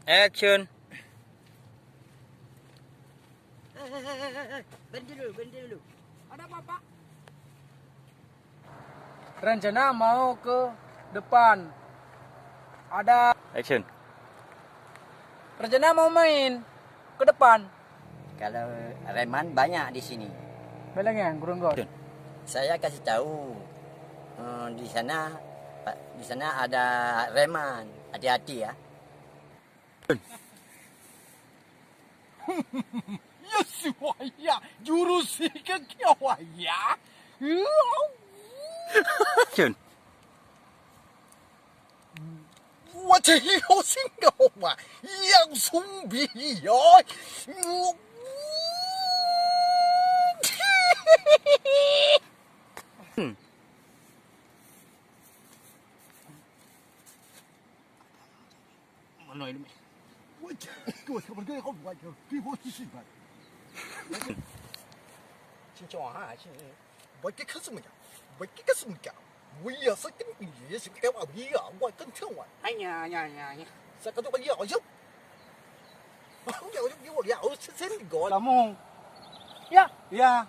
Action. Berhenti dulu. Ada apa, Pak? Rencana mau ke depan. Ada Action. rencana mau main ke depan. Kalau reman banyak di sini. Belengnya, Gurunggot. Saya kasih tahu di sana ada reman. Hati-hati ya. Ya suaya, jurus ikan kiawaya. Action. 我这以后心高啊，杨松比呀。Mana ini? 我他妈给好多钱，给我几十万。请叫啊，请，我给可什么呀？我给个什么呀？我也是跟你也是给我一样，我跟听完。哎呀，这个我要求，我要给我聊是真的个。 Kamu. Ya. Ya.